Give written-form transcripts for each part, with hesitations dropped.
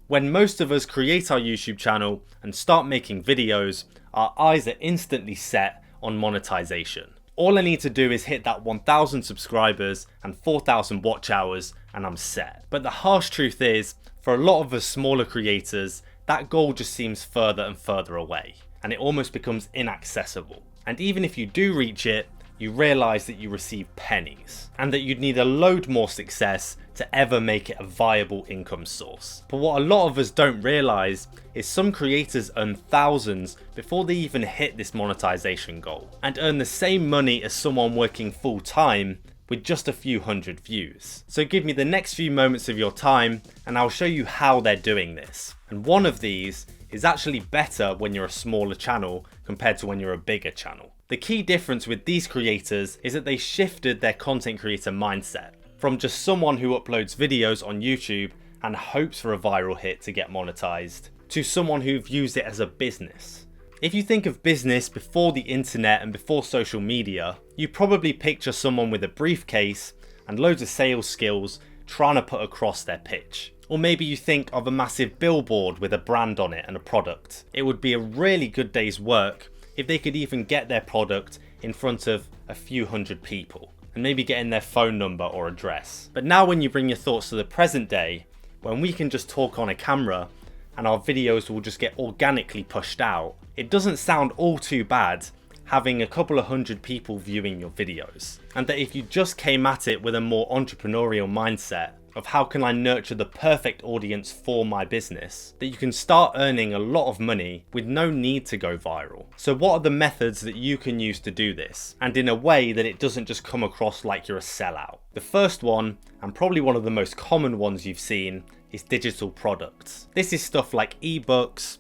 When most of us create our YouTube channel and start making videos, our eyes are instantly set on monetization. All I need to do is hit that 1,000 subscribers and 4,000 watch hours and I'm set. But the harsh truth is, for a lot of us smaller creators, that goal just seems further and further away, and it almost becomes inaccessible. And even if you do reach it, you realise that you receive pennies, and that you'd need a load more success to ever make it a viable income source. But what a lot of us don't realise is some creators earn thousands before they even hit this monetization goal, and earn the same money as someone working full time with just a few hundred views. So give me the next few moments of your time and I'll show you how they're doing this. And one of these is actually better when you're a smaller channel compared to when you're a bigger channel. The key difference with these creators is that they shifted their content creator mindset from just someone who uploads videos on YouTube and hopes for a viral hit to get monetized, to someone who views it as a business. If you think of business before the internet and before social media, you probably picture someone with a briefcase and loads of sales skills trying to put across their pitch. Or maybe you think of a massive billboard with a brand on it and a product. It would be a really good day's work if they could even get their product in front of a few hundred people and maybe get in their phone number or address. But now when you bring your thoughts to the present day, when we can just talk on a camera and our videos will just get organically pushed out, it doesn't sound all too bad having a couple of hundred people viewing your videos. And that if you just came at it with a more entrepreneurial mindset of how can I nurture the perfect audience for my business, that you can start earning a lot of money with no need to go viral. So what are the methods that you can use to do this? And in a way that it doesn't just come across like you're a sellout. The first one, and probably one of the most common ones you've seen, is digital products. This is stuff like ebooks,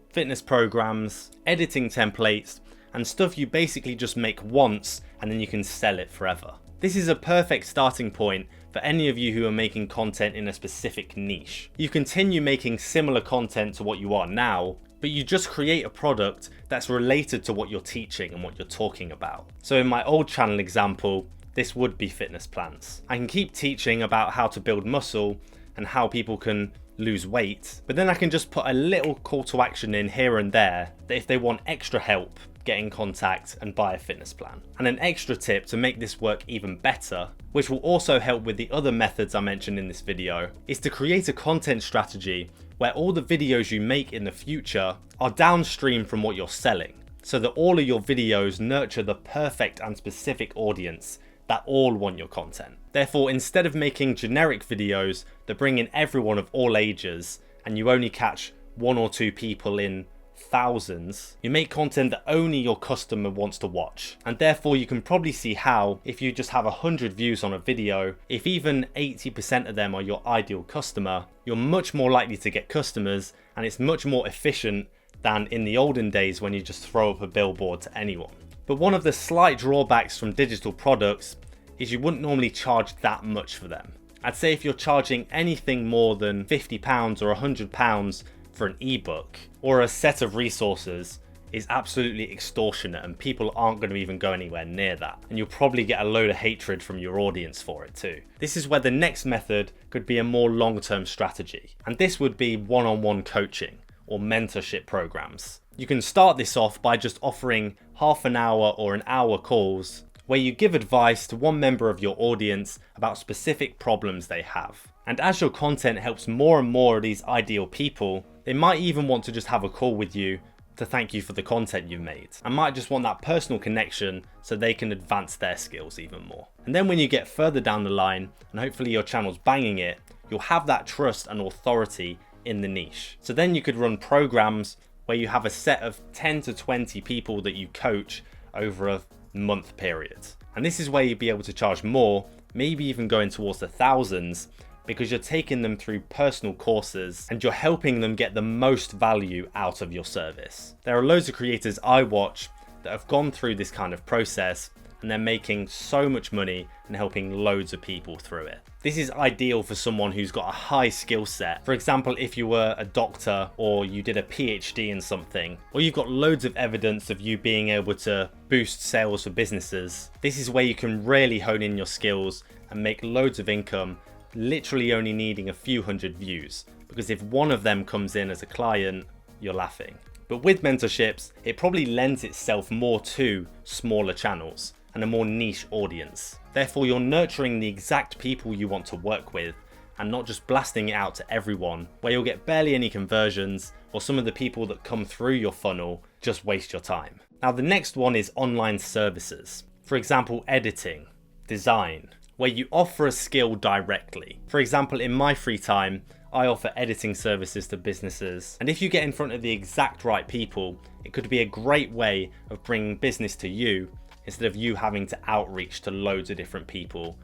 fitness programs, editing templates, and stuff you basically just make once and then you can sell it forever. This is a perfect starting point for any of you who are making content in a specific niche. You continue making similar content to what you are now, but you just create a product that's related to what you're teaching and what you're talking about. So in my old channel example, this would be fitness plans. I can keep teaching about how to build muscle and how people can lose weight, but then I can just put a little call to action in here and there that if they want extra help, get in contact and buy a fitness plan. And an extra tip to make this work even better, which will also help with the other methods I mentioned in this video, is to create a content strategy where all the videos you make in the future are downstream from what you're selling, so that all of your videos nurture the perfect and specific audience that all want your content. Therefore, instead of making generic videos that bring in everyone of all ages and you only catch 1 or 2 people in thousands, you make content that only your customer wants to watch. And therefore you can probably see how, if you just have 100 views on a video, if even 80% of them are your ideal customer, you're much more likely to get customers, and it's much more efficient than in the olden days when you just throw up a billboard to anyone. But one of the slight drawbacks from digital products is you wouldn't normally charge that much for them. I'd say if you're charging anything more than £50 or £100 for an ebook or a set of resources is absolutely extortionate, and people aren't going to even go anywhere near that, and you'll probably get a load of hatred from your audience for it too. This is where the next method could be a more long-term strategy, and this would be one-on-one coaching or mentorship programs. You can start this off by just offering half an hour or an hour calls where you give advice to one member of your audience about specific problems they have. And as your content helps more and more of these ideal people, they might even want to just have a call with you to thank you for the content you've made, and might just want that personal connection so they can advance their skills even more. And then when you get further down the line, and hopefully your channel's banging it, you'll have that trust and authority in the niche. So then you could run programs where you have a set of 10 to 20 people that you coach over a month period. And this is where you'd be able to charge more, maybe even going towards the thousands, because you're taking them through personal courses and you're helping them get the most value out of your service. There are loads of creators I watch that have gone through this kind of process, and they're making so much money and helping loads of people through it. This is ideal for someone who's got a high skill set. For example, if you were a doctor or you did a PhD in something, or you've got loads of evidence of you being able to boost sales for businesses, this is where you can really hone in your skills and make loads of income, literally only needing a few hundred views, because if one of them comes in as a client, you're laughing. But with mentorships, it probably lends itself more to smaller channels and a more niche audience. Therefore, you're nurturing the exact people you want to work with and not just blasting it out to everyone, where you'll get barely any conversions, or some of the people that come through your funnel just waste your time. Now, the next one is online services. For example, editing, design, where you offer a skill directly. For example, in my free time, I offer editing services to businesses, and if you get in front of the exact right people, it could be a great way of bringing business to you instead of you having to outreach to loads of different people,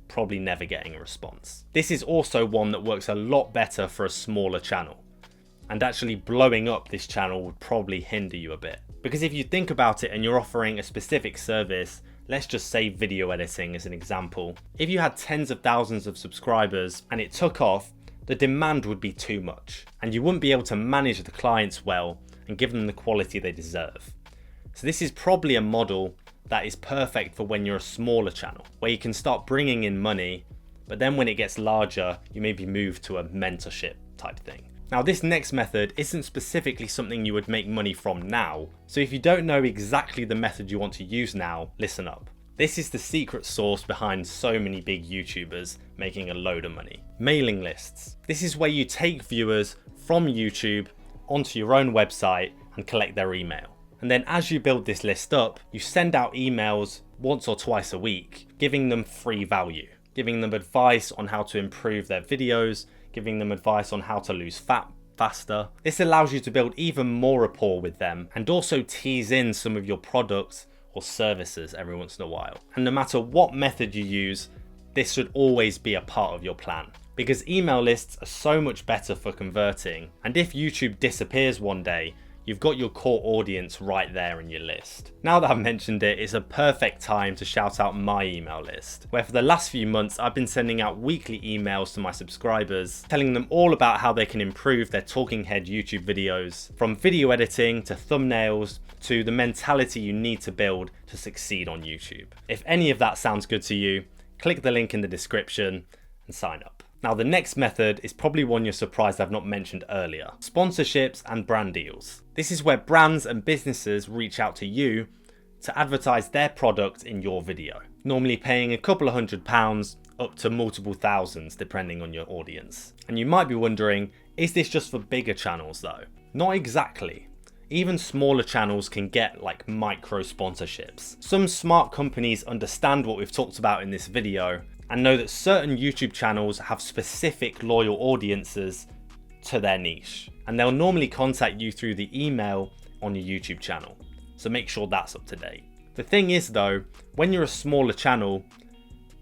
probably never getting a response. This is also one that works a lot better for a smaller channel, and actually blowing up this channel would probably hinder you a bit. Because if you think about it and you're offering a specific service, let's just say video editing as an example. If you had tens of thousands of subscribers and it took off, the demand would be too much, and you wouldn't be able to manage the clients well and give them the quality they deserve. So this is probably a model that is perfect for when you're a smaller channel, where you can start bringing in money, but then when it gets larger, you maybe move to a mentorship type thing. Now, this next method isn't specifically something you would make money from now, so if you don't know exactly the method you want to use now, listen up. This is the secret sauce behind so many big YouTubers making a load of money. Mailing lists. This is where you take viewers from YouTube onto your own website and collect their email. And then as you build this list up, you send out emails once or twice a week, giving them free value, giving them advice on how to improve their videos, giving them advice on how to lose fat faster. This allows you to build even more rapport with them and also tease in some of your products or services every once in a while. And no matter what method you use, this should always be a part of your plan, because email lists are so much better for converting. And if YouTube disappears one day, you've got your core audience right there in your list. Now that I've mentioned it, it's a perfect time to shout out my email list, where for the last few months I've been sending out weekly emails to my subscribers, telling them all about how they can improve their talking head YouTube videos, from video editing to thumbnails to the mentality you need to build to succeed on YouTube. If any of that sounds good to you, click the link in the description and sign up. Now, the next method is probably one you're surprised I've not mentioned earlier: sponsorships and brand deals. This is where brands and businesses reach out to you to advertise their product in your video, normally paying a couple of £100 up to multiple thousands depending on your audience. And you might be wondering, is this just for bigger channels though? Not exactly. Even smaller channels can get like micro sponsorships. Some smart companies understand what we've talked about in this video and know that certain YouTube channels have specific loyal audiences to their niche, and they'll normally contact you through the email on your YouTube channel, so make sure that's up to date. The thing is though, when you're a smaller channel,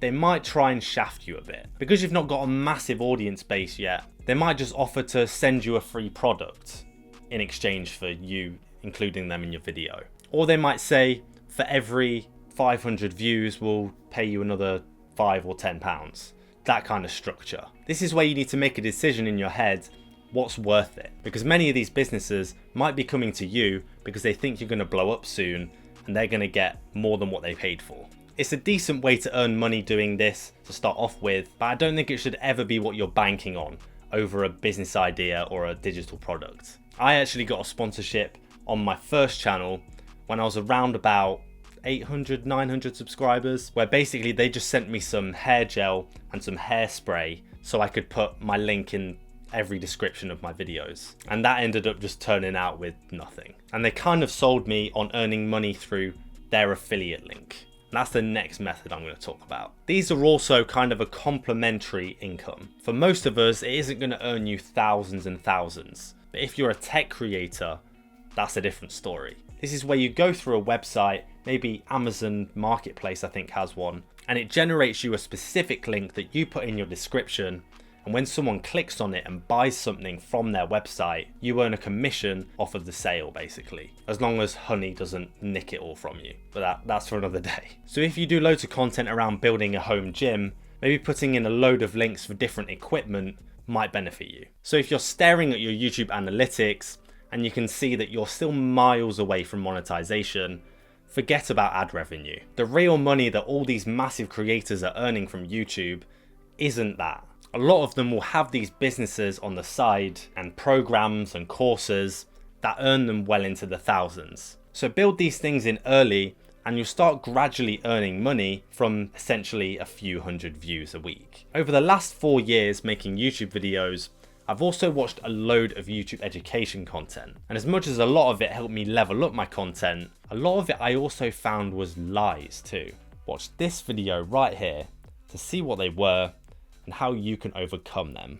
they might try and shaft you a bit. Because you've not got a massive audience base yet, they might just offer to send you a free product in exchange for you including them in your video. Or they might say, for every 500 views, we'll pay you another £5 or £10. That kind of structure. This is where you need to make a decision in your head, what's worth it? Because many of these businesses might be coming to you because they think you're going to blow up soon and they're going to get more than what they paid for. It's a decent way to earn money doing this to start off with, but I don't think it should ever be what you're banking on over a business idea or a digital product. I actually got a sponsorship on my first channel when I was around about 800, 900 subscribers, where basically they just sent me some hair gel and some hairspray so I could put my link in every description of my videos. And that ended up just turning out with nothing. And they kind of sold me on earning money through their affiliate link. And that's the next method I'm going to talk about. These are also kind of a complementary income. For most of us, it isn't going to earn you thousands and thousands. But if you're a tech creator, that's a different story. This is where you go through a website, maybe Amazon Marketplace I think has one, and it generates you a specific link that you put in your description, and when someone clicks on it and buys something from their website, you earn a commission off of the sale basically, as long as Honey doesn't nick it all from you, but that's for another day. So if you do loads of content around building a home gym, maybe putting in a load of links for different equipment might benefit you. So if you're staring at your YouTube analytics and you can see that you're still miles away from monetization, forget about ad revenue. The real money that all these massive creators are earning from YouTube isn't that. A lot of them will have these businesses on the side and programs and courses that earn them well into the thousands. So build these things in early and you'll start gradually earning money from essentially a few hundred views a week. Over the last 4 years making YouTube videos, I've also watched a load of YouTube education content. And as much as a lot of it helped me level up my content, a lot of it I also found was lies too. Watch this video right here to see what they were and how you can overcome them.